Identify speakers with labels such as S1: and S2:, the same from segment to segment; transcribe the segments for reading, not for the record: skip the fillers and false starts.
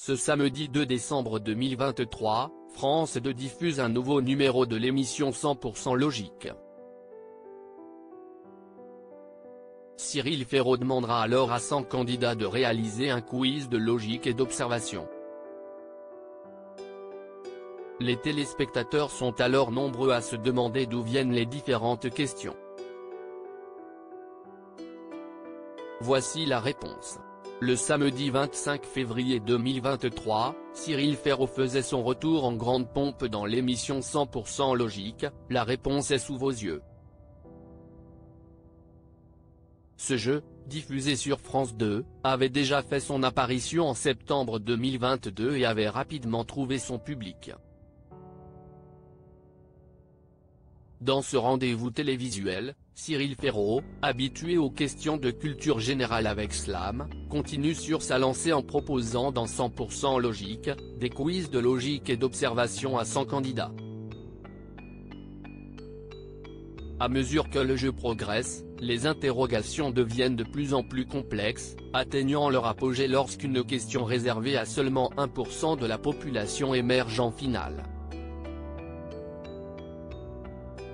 S1: Ce samedi 2 décembre 2023, France 2 diffuse un nouveau numéro de l'émission 100% Logique. Cyril Ferraud demandera alors à 100 candidats de réaliser un quiz de logique et d'observation. Les téléspectateurs sont alors nombreux à se demander d'où viennent les différentes questions. Voici la réponse. Le samedi 25 février 2023, Cyril Ferraud faisait son retour en grande pompe dans l'émission 100% Logique, la réponse est sous vos yeux. Ce jeu, diffusé sur France 2, avait déjà fait son apparition en septembre 2022 et avait rapidement trouvé son public. Dans ce rendez-vous télévisuel, Cyril Ferraud, habitué aux questions de culture générale avec Slam, continue sur sa lancée en proposant dans 100% Logique, des quiz de logique et d'observation à 100 candidats. À mesure que le jeu progresse, les interrogations deviennent de plus en plus complexes, atteignant leur apogée lorsqu'une question réservée à seulement 1% de la population émerge en finale.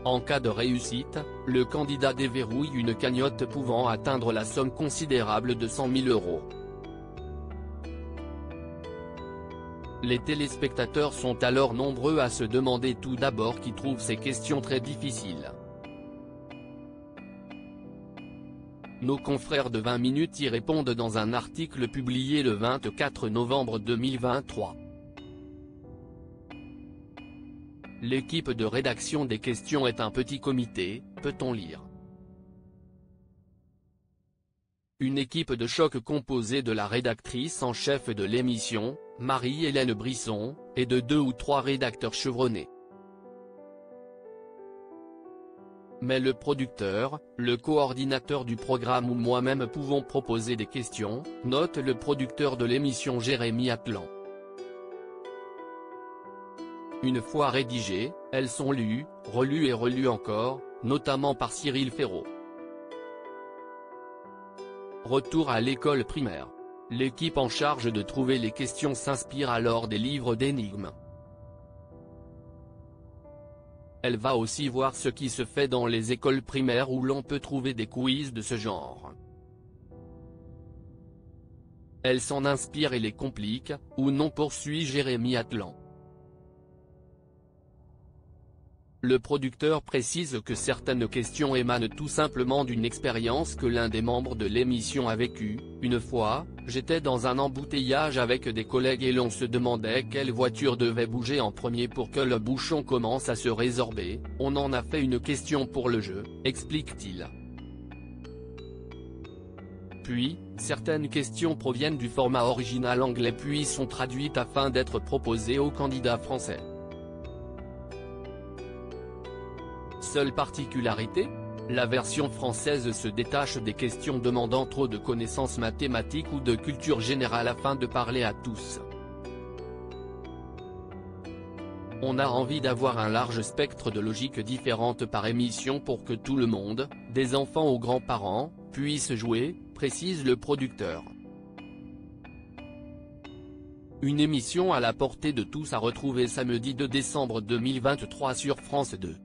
S1: En cas de réussite, le candidat déverrouille une cagnotte pouvant atteindre la somme considérable de 100 000 €. Les téléspectateurs sont alors nombreux à se demander tout d'abord qui trouve ces questions très difficiles. Nos confrères de 20 minutes y répondent dans un article publié le 24 novembre 2023. L'équipe de rédaction des questions est un petit comité, peut-on lire. Une équipe de choc composée de la rédactrice en chef de l'émission, Marie-Hélène Brisson, et de 2 ou 3 rédacteurs chevronnés. Mais le producteur, le coordinateur du programme ou moi-même pouvons proposer des questions, note le producteur de l'émission Jérémy Atlan. Une fois rédigées, elles sont lues, relues et relues encore, notamment par Cyril Ferraud. Retour à l'école primaire. L'équipe en charge de trouver les questions s'inspire alors des livres d'énigmes. Elle va aussi voir ce qui se fait dans les écoles primaires où l'on peut trouver des quiz de ce genre. Elle s'en inspire et les complique, ou non, poursuit Jérémy Atlan. Le producteur précise que certaines questions émanent tout simplement d'une expérience que l'un des membres de l'émission a vécue. Une fois, j'étais dans un embouteillage avec des collègues et l'on se demandait quelle voiture devait bouger en premier pour que le bouchon commence à se résorber, on en a fait une question pour le jeu, explique-t-il. Puis, certaines questions proviennent du format original anglais puis sont traduites afin d'être proposées aux candidats français. Seule particularité, la version française se détache des questions demandant trop de connaissances mathématiques ou de culture générale afin de parler à tous. On a envie d'avoir un large spectre de logiques différentes par émission pour que tout le monde, des enfants aux grands-parents, puisse jouer, précise le producteur. Une émission à la portée de tous à retrouver samedi 2 décembre 2023 sur France 2.